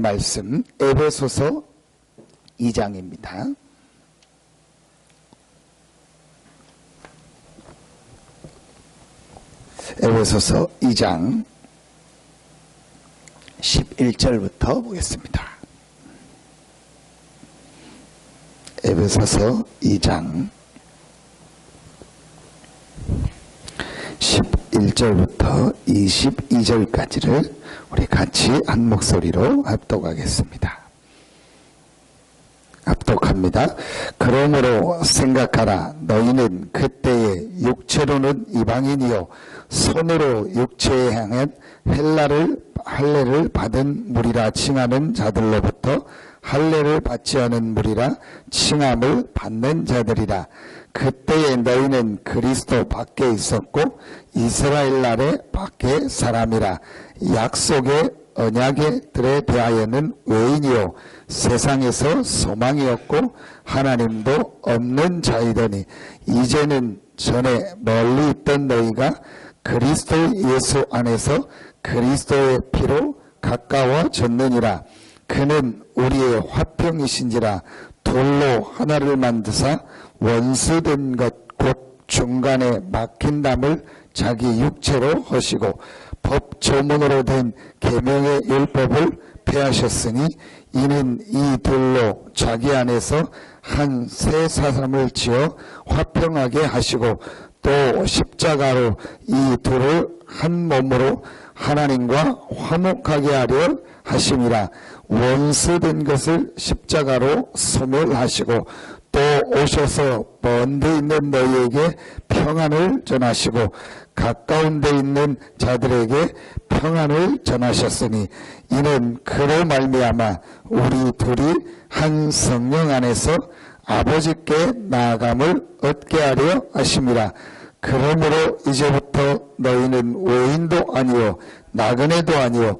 말씀 에베소서 2장입니다. 에베소서 2장 11절부터 보겠습니다. 에베소서 2장 11절부터 22절까지를 우리 같이 한 목소리로 합독하겠습니다. 합독합니다. 그러므로 생각하라. 너희는 그때에 육체로는 이방인이요 손으로 육체에 향한 할례를 받은 무리라 칭하는 자들로부터 할례를 받지 않은 무리라 칭함을 받는 자들이라. 그때에 너희는 그리스도 밖에 있었고 이스라엘 나라의 밖에 사람이라. 약속의 언약들에 대하여는 외인이요 세상에서 소망이 없고 하나님도 없는 자이더니 이제는 전에 멀리 있던 너희가 그리스도 예수 안에서 그리스도의 피로 가까워졌느니라. 그는 우리의 화평이신지라. 돌로 하나를 만드사 원수된 것 곧 중간에 막힌 담을 자기 육체로 하시고 법 조문으로 된 계명의 율법을 폐하셨으니 이는 이 둘로 자기 안에서 한 새 사람을 지어 화평하게 하시고 또 십자가로 이 둘을 한 몸으로 하나님과 화목하게 하려 하심이라. 원수된 것을 십자가로 소멸하시고 또 오셔서 먼 데 있는 너희에게 평안을 전하시고 가까운 데 있는 자들에게 평안을 전하셨으니 이는 그로 말미암아 우리 둘이 한 성령 안에서 아버지께 나아감을 얻게 하려 하심이라. 그러므로 이제부터 너희는 외인도 아니요 나그네도 아니요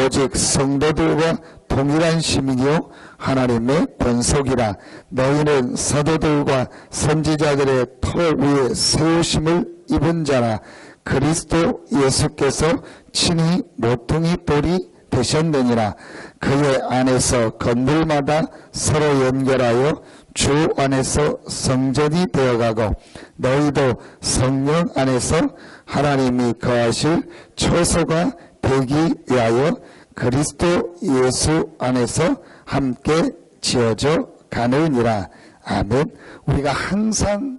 오직 성도들과 동일한 시민이요 하나님의 권속이라. 너희는 사도들과 선지자들의 터 위에 세우심을 입은 자라. 그리스도 예수께서 친히 모퉁이 돌이 되셨느니라. 그의 안에서 건물마다 서로 연결하여 주 안에서 성전이 되어가고 너희도 성령 안에서 하나님이 거하실 처소가 되기 위하여 그리스도 예수 안에서 함께 지어져 가느니라. 아멘. 우리가 항상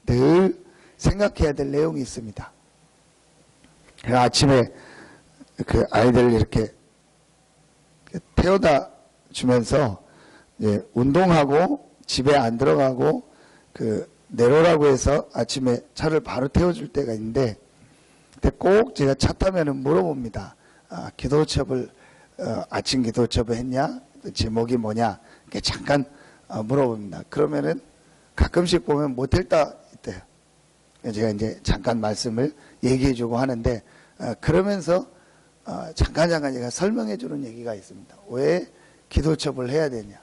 늘 생각해야 될 내용이 있습니다. 아침에 그 아이들 이렇게 태워다 주면서 운동하고 집에 안 들어가고 내려오라고 해서 아침에 차를 바로 태워줄 때가 있는데 그때 꼭 제가 차 타면은 물어봅니다. 기도첩을 아침 기도첩을 했냐? 제목이 뭐냐? 이렇게 잠깐 물어봅니다. 그러면은 가끔씩 보면 못할 때 있대요. 제가 이제 잠깐 말씀을 얘기해주고 하는데 그러면서 잠깐 제가 설명해주는 얘기가 있습니다. 왜 기도첩을 해야 되냐?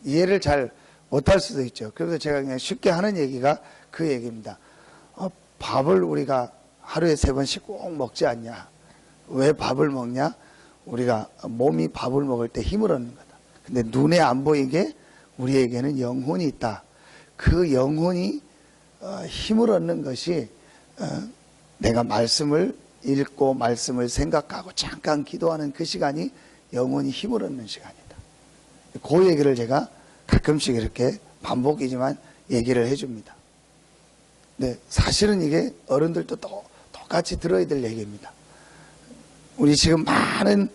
이해를 잘 못할 수도 있죠. 그래서 제가 그냥 쉽게 하는 얘기가 그 얘기입니다. 밥을 우리가 하루에 3번씩 꼭 먹지 않냐? 왜 밥을 먹냐? 우리가 몸이 밥을 먹을 때 힘을 얻는 거다. 근데 눈에 안 보이게 우리에게는 영혼이 있다. 그 영혼이 힘을 얻는 것이 내가 말씀을 읽고 말씀을 생각하고 잠깐 기도하는 그 시간이 영혼이 힘을 얻는 시간이다. 그 얘기를 제가 가끔씩 이렇게 반복이지만 얘기를 해줍니다. 근데 사실은 이게 어른들도 똑같이 들어야 될 얘기입니다. 우리 지금 많은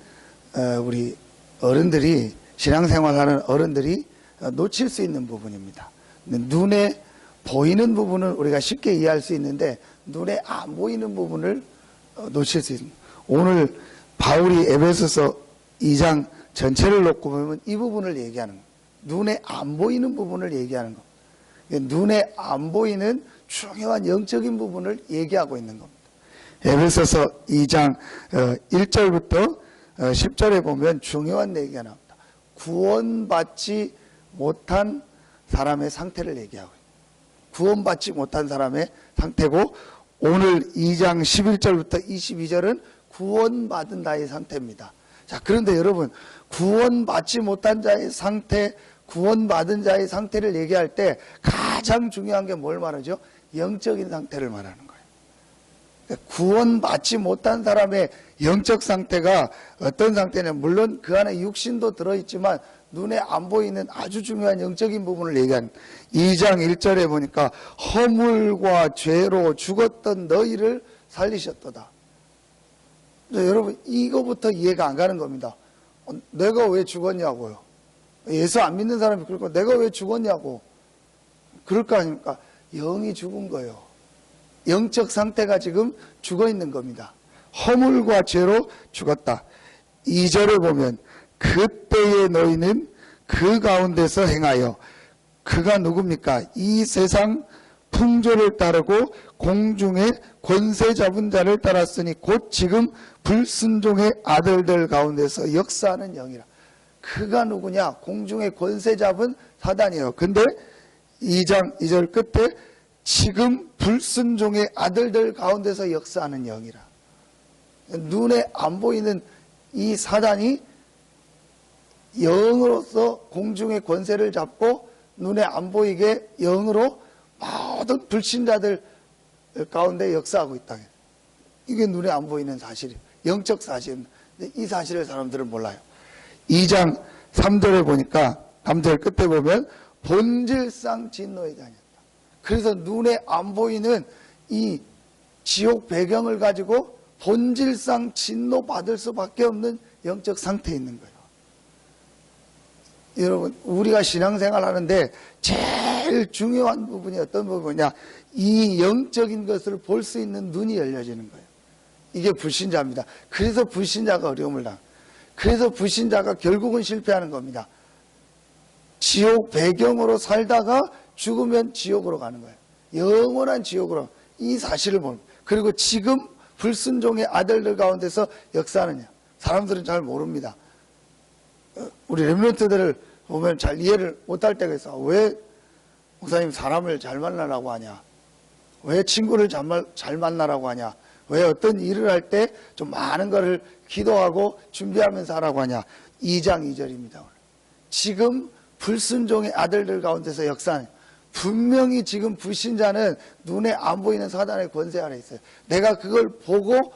우리 어른들이 신앙생활하는 어른들이 놓칠 수 있는 부분입니다. 눈에 보이는 부분은 우리가 쉽게 이해할 수 있는데 눈에 안 보이는 부분을 놓칠 수 있습니다. 오늘 바울이 에베소서 2장 전체를 놓고 보면 이 부분을 얘기하는 거예요. 눈에 안 보이는 부분을 얘기하는 거예요. 눈에 안 보이는 중요한 영적인 부분을 얘기하고 있는 겁니다. 에베소서 2장 1절부터 10절에 보면 중요한 얘기가 나옵니다. 구원받지 못한 사람의 상태를 얘기하고 있습니다. 구원받지 못한 사람의 상태고 오늘 2장 11절부터 22절은 구원받은 나의 상태입니다. 자, 그런데 여러분 구원받지 못한 자의 상태, 구원받은 자의 상태를 얘기할 때 가장 중요한 게 뭘 말하죠? 영적인 상태를 말하는 거예요. 구원받지 못한 사람의 영적 상태가 어떤 상태냐면, 물론 그 안에 육신도 들어있지만 눈에 안 보이는 아주 중요한 영적인 부분을 얘기한 2장 1절에 보니까 허물과 죄로 죽었던 너희를 살리셨도다. 여러분, 이거부터 이해가 안 가는 겁니다. 내가 왜 죽었냐고요. 예수 안 믿는 사람이 그럴까? 내가 왜 죽었냐고. 그럴 거 아닙니까? 영이 죽은 거예요. 영적 상태가 지금 죽어 있는 겁니다. 허물과 죄로 죽었다. 2절에 보면 그때의 너희는 그 가운데서 행하여, 그가 누굽니까? 이 세상 풍조를 따르고 공중의 권세 잡은 자를 따랐으니 곧 지금 불순종의 아들들 가운데서 역사하는 영이라. 그가 누구냐? 공중의 권세 잡은 사단이에요. 근데 2장 2절 끝에 지금 불순종의 아들들 가운데서 역사하는 영이라. 눈에 안 보이는 이 사단이 영으로서 공중의 권세를 잡고 눈에 안 보이게 영으로 모든 불신자들 가운데 역사하고 있다. 이게 눈에 안 보이는 사실이에요. 영적 사실입니다. 근데 이 사실을 사람들은 몰라요. 2장 3절에 보니까 3절 끝에 보면 본질상 진노의 자녀다. 그래서 눈에 안 보이는 이 지옥 배경을 가지고 본질상 진노 받을 수밖에 없는 영적 상태에 있는 거예요. 여러분, 우리가 신앙생활 하는데 제일 중요한 부분이 어떤 부분이냐? 이 영적인 것을 볼 수 있는 눈이 열려지는 거예요. 이게 불신자입니다. 그래서 불신자가 어려움을 당해요. 그래서 불신자가 결국은 실패하는 겁니다. 지옥 배경으로 살다가 죽으면 지옥으로 가는 거예요. 영원한 지옥으로. 이 사실을 보는 거예요. 그리고 지금 불순종의 아들들 가운데서 역사하느냐? 사람들은 잘 모릅니다. 우리 렘넌트들을 보면 잘 이해를 못할 때가 있어. 왜 목사님 사람을 잘 만나라고 하냐? 왜 친구를 잘 만나라고 하냐? 왜 어떤 일을 할 때 좀 많은 거를 기도하고 준비하면서 하라고 하냐? 2장 2절입니다. 지금 불순종의 아들들 가운데서 역사하는, 분명히 지금 불신자는 눈에 안 보이는 사단의 권세 아래 있어요. 내가 그걸 보고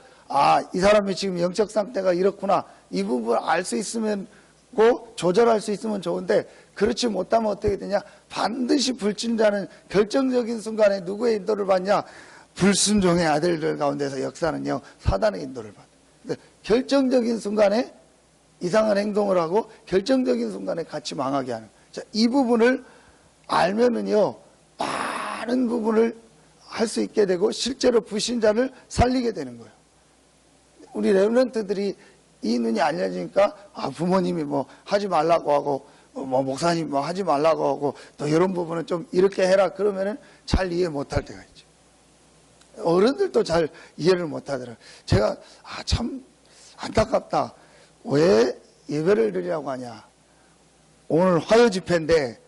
이 사람이 지금 영적 상태가 이렇구나, 이 부분을 알 수 있으면 고 조절할 수 있으면 좋은데, 그렇지 못하면 어떻게 되냐? 반드시 불신자는 결정적인 순간에 누구의 인도를 받냐? 불순종의 아들들 가운데서 역사하는요, 사단의 인도를 받아요. 결정적인 순간에 이상한 행동을 하고 결정적인 순간에 같이 망하게 하는. 자, 이 부분을 알면은요, 많은 부분을 할 수 있게 되고 실제로 불신자를 살리게 되는 거예요. 우리 렘넌트들이 이 눈이 알려지니까 부모님이 뭐 하지 말라고 하고 뭐 목사님 뭐 하지 말라고 하고 또 이런 부분은 좀 이렇게 해라 그러면은 잘 이해 못할 때가 있죠. 어른들도 잘 이해를 못하더라고요. 제가 참 안타깝다. 왜 예배를 드리라고 하냐? 오늘 화요 집회인데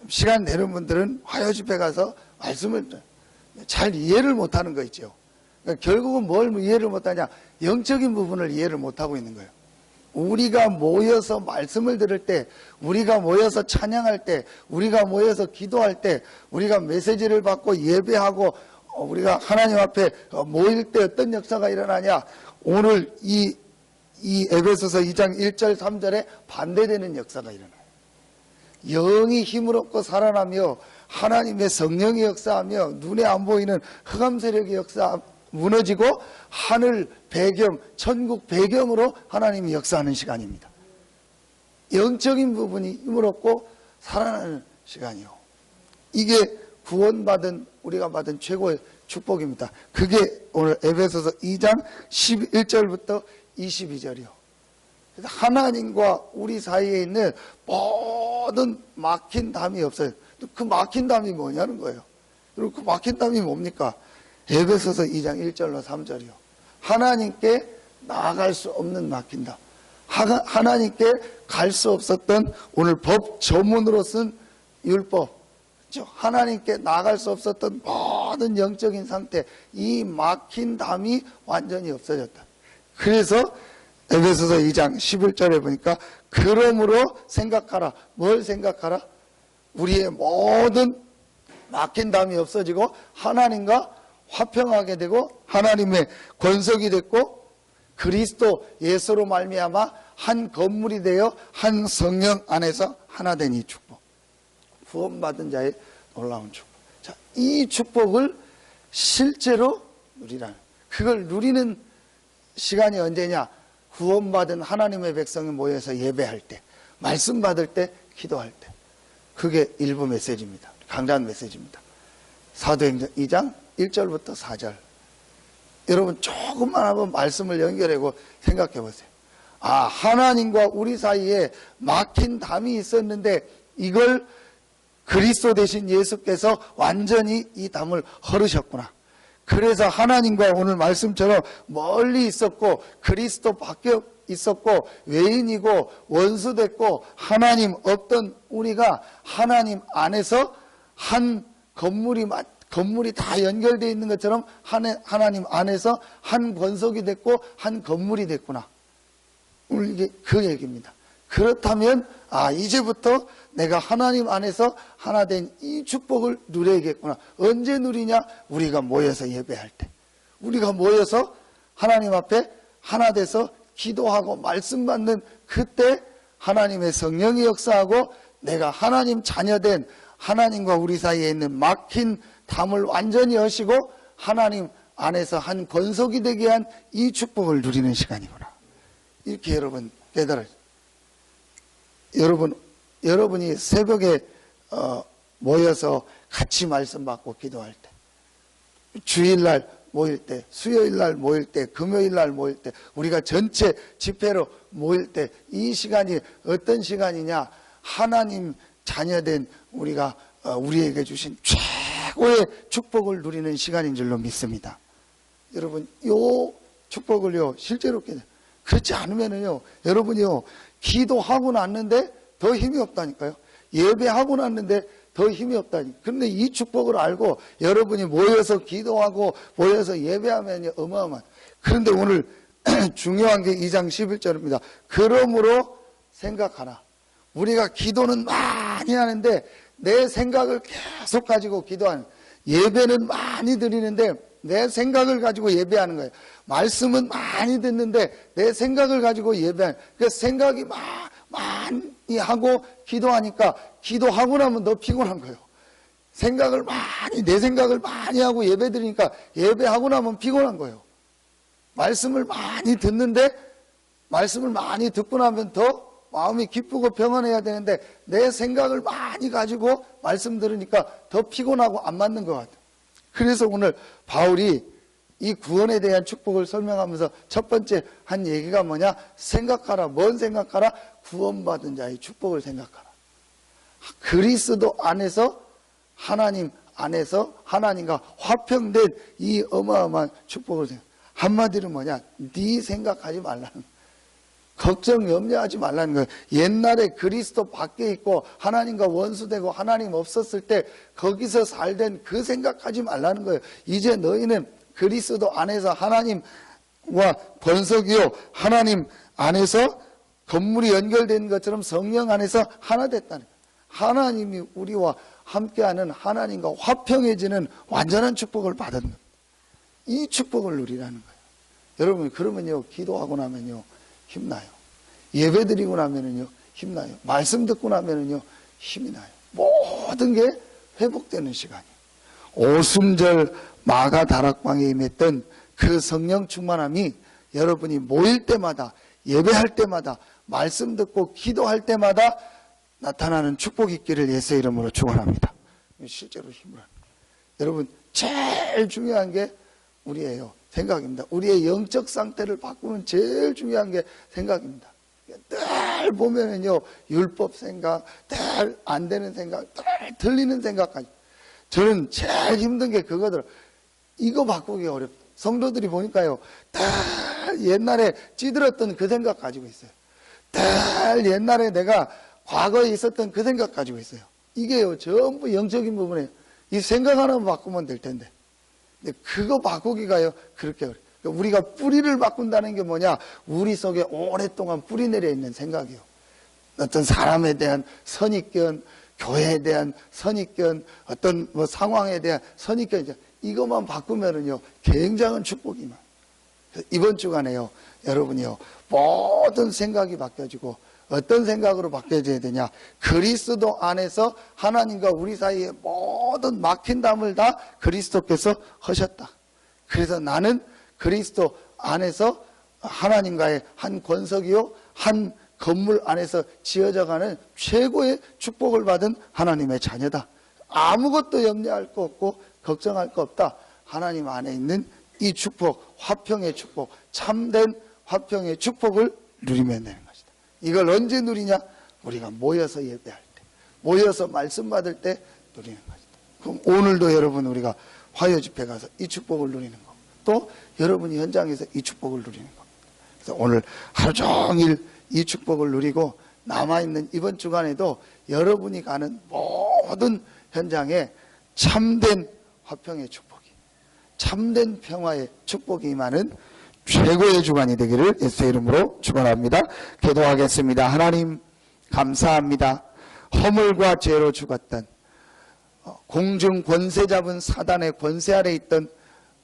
시간 되는 분들은 화요 집회 가서 말씀을 잘 이해를 못하는 거 있죠. 그러니까 결국은 뭘 이해를 못하냐? 영적인 부분을 이해를 못하고 있는 거예요. 우리가 모여서 말씀을 들을 때, 우리가 모여서 찬양할 때, 우리가 모여서 기도할 때, 우리가 메시지를 받고 예배하고 우리가 하나님 앞에 모일 때 어떤 역사가 일어나냐? 오늘 이 에베소서 2장 1절 3절에 반대되는 역사가 일어나요. 영이 힘을 얻고 살아나며 하나님의 성령의 역사하며 눈에 안 보이는 흑암 세력의 역사 무너지고 하늘 배경, 천국 배경으로 하나님이 역사하는 시간입니다. 영적인 부분이 힘을 얻고 살아나는 시간이요. 이게 구원받은 우리가 받은 최고의 축복입니다. 그게 오늘 에베소서 2장 11절부터 22절이요. 하나님과 우리 사이에 있는 모든 막힌 담이 없어요. 그 막힌 담이 뭐냐는 거예요. 그리고 그 막힌 담이 뭡니까? 에베소서 2장 1절로 3절이요. 하나님께 나아갈 수 없는 막힌 담. 하나님께 갈 수 없었던 오늘 법 조문으로 쓴 율법. 하나님께 나아갈 수 없었던 모든 영적인 상태, 이 막힌 담이 완전히 없어졌다. 그래서 에베소서 2장 11절에 보니까 그러므로 생각하라. 뭘 생각하라? 우리의 모든 막힌 담이 없어지고 하나님과 화평하게 되고 하나님의 권속이 됐고 그리스도 예수로 말미암아 한 건물이 되어 한 성령 안에서 하나 된 이 축복. 구원받은 자의 놀라운 축복. 자, 이 축복을 실제로 누리라는, 그걸 누리는 시간이 언제냐? 구원받은 하나님의 백성이 모여서 예배할 때, 말씀 받을 때, 기도할 때. 그게 일부 메시지입니다. 강단 메시지입니다. 사도행전 2장 1절부터 4절. 여러분 조금만 한번 말씀을 연결하고 생각해 보세요. 아, 하나님과 우리 사이에 막힌 담이 있었는데 이걸 그리스도 되신 예수께서 완전히 이 담을 헐으셨구나. 그래서 하나님과 오늘 말씀처럼 멀리 있었고 그리스도 밖에 있었고 외인이고 원수됐고 하나님 없던 우리가 하나님 안에서 한 건물이 다 연결되어 있는 것처럼 하나님 안에서 한 권속이 됐고 한 건물이 됐구나. 오늘 이게 그 얘기입니다. 그렇다면 이제부터 내가 하나님 안에서 하나 된 이 축복을 누려야겠구나. 언제 누리냐? 우리가 모여서 예배할 때, 우리가 모여서 하나님 앞에 하나 돼서 기도하고 말씀 받는 그때 하나님의 성령이 역사하고 내가 하나님 자녀된 하나님과 우리 사이에 있는 막힌 담을 완전히 여시고 하나님 안에서 한 권속이 되게 한 이 축복을 누리는 시간이구나. 이렇게 여러분 깨달아요. 여러분이 새벽에 모여서 같이 말씀 받고 기도할 때, 주일날 모일 때, 수요일날 모일 때, 금요일날 모일 때, 우리가 전체 집회로 모일 때 이 시간이 어떤 시간이냐? 하나님 자녀된 우리가 우리에게 주신 최고의 축복을 누리는 시간인 줄로 믿습니다. 여러분 이 축복을요 실제로 그렇지 않으면은요 여러분이요 기도하고 났는데 더 힘이 없다니까요. 예배하고 났는데 더 힘이 없다니. 그런데 이 축복을 알고 여러분이 모여서 기도하고 모여서 예배하면 어마어마한. 그런데 오늘 중요한 게 2장 11절입니다. 그러므로 생각하라. 우리가 기도는 많이 하는데 내 생각을 계속 가지고 기도하는, 예배는 많이 드리는데 내 생각을 가지고 예배하는 거예요. 말씀은 많이 듣는데 내 생각을 가지고 예배하는, 그 생각이 많이 하고 기도하니까 기도하고 나면 더 피곤한 거예요. 내 생각을 많이 하고 예배 드리니까 예배하고 나면 피곤한 거예요. 말씀을 많이 듣는데 말씀을 많이 듣고 나면 더 마음이 기쁘고 평안해야 되는데 내 생각을 많이 가지고 말씀 들으니까 더 피곤하고 안 맞는 것 같아요. 그래서 오늘 바울이 이 구원에 대한 축복을 설명하면서 첫 번째 한 얘기가 뭐냐? 생각하라. 뭔 생각하라? 구원받은 자의 축복을 생각하라. 그리스도 안에서 하나님 안에서 하나님과 화평된 이 어마어마한 축복을 생각. 한마디로 뭐냐? 네 생각하지 말라는 거예요. 걱정 염려하지 말라는 거예요. 옛날에 그리스도 밖에 있고 하나님과 원수되고 하나님 없었을 때 거기서 살던 그 생각하지 말라는 거예요. 이제 너희는 그리스도 안에서 하나님과 권속이요 하나님 안에서 건물이 연결된 것처럼 성령 안에서 하나 됐다는 거예요. 하나님이 우리와 함께하는 하나님과 화평해지는 완전한 축복을 받은 거예요. 이 축복을 누리라는 거예요. 여러분 그러면요 기도하고 나면요 힘나요. 예배 드리고 나면은요 힘나요. 말씀 듣고 나면은요 힘이 나요. 모든 게 회복되는 시간이에요. 오순절 마가 다락방에 임했던 그 성령 충만함이 여러분이 모일 때마다 예배할 때마다 말씀 듣고 기도할 때마다 나타나는 축복이 있기를 예수의 이름으로 축원합니다. 실제로 힘을 합니다. 여러분 제일 중요한 게 우리예요. 생각입니다. 우리의 영적 상태를 바꾸는 제일 중요한 게 생각입니다. 늘 보면은요 율법 생각, 늘 안 되는 생각, 늘 틀리는 생각까지. 저는 제일 힘든 게 그거더라. 이거 바꾸기 어렵다. 성도들이 보니까요 늘 옛날에 찌들었던 그 생각 가지고 있어요. 늘 옛날에 내가 과거에 있었던 그 생각 가지고 있어요. 이게요 전부 영적인 부분이에요. 이 생각 하나만 바꾸면 될 텐데. 근데 그거 바꾸기가요 그렇게 어려워요. 우리가 뿌리를 바꾼다는 게 뭐냐? 우리 속에 오랫동안 뿌리 내려 있는 생각이요. 어떤 사람에 대한 선입견, 교회에 대한 선입견, 어떤 뭐 상황에 대한 선입견, 이것만 바꾸면은요, 굉장한 축복이만. 이번 주간에요, 여러분이요, 모든 생각이 바뀌어지고, 어떤 생각으로 바뀌어져야 되냐? 그리스도 안에서 하나님과 우리 사이에 모든 막힌 담을 다 그리스도께서 하셨다. 그래서 나는 그리스도 안에서 하나님과의 한 권석이요, 한 건물 안에서 지어져가는 최고의 축복을 받은 하나님의 자녀다. 아무것도 염려할 거 없고 걱정할 거 없다. 하나님 안에 있는 이 축복, 화평의 축복, 참된 화평의 축복을 누리면 되는 것이다. 이걸 언제 누리냐? 우리가 모여서 예배할 때, 모여서 말씀 받을 때 누리는 것이다. 그럼 오늘도 여러분 우리가 화요 집회 가서 이 축복을 누리는 거, 또 여러분이 현장에서 이 축복을 누리는 거. 그래서 오늘 하루 종일 이 축복을 누리고 남아있는 이번 주간에도 여러분이 가는 모든 현장에 참된 화평의 축복이, 참된 평화의 축복이 임하는 최고의 주간이 되기를 예수의 이름으로 축원합니다. 기도하겠습니다. 하나님 감사합니다. 허물과 죄로 죽었던, 공중 권세 잡은 사단의 권세 아래 있던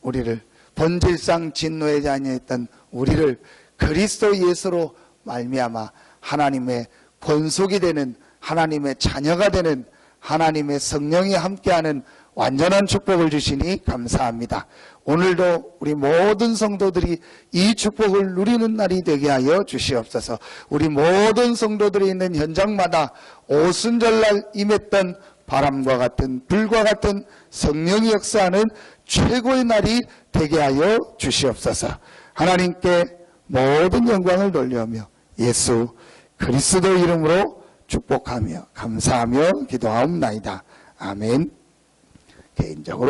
우리를, 본질상 진노에 자녀했던 우리를 그리스도 예수로 말미암아 하나님의 권속이 되는, 하나님의 자녀가 되는, 하나님의 성령이 함께하는 완전한 축복을 주시니 감사합니다. 오늘도 우리 모든 성도들이 이 축복을 누리는 날이 되게 하여 주시옵소서. 우리 모든 성도들이 있는 현장마다 오순절날 임했던 바람과 같은, 불과 같은 성령이 역사하는 최고의 날이 되게 하여 주시옵소서. 하나님께 모든 영광을 돌려며 예수 그리스도 이름으로 축복하며 감사하며 기도하옵나이다. 아멘. 개인적으로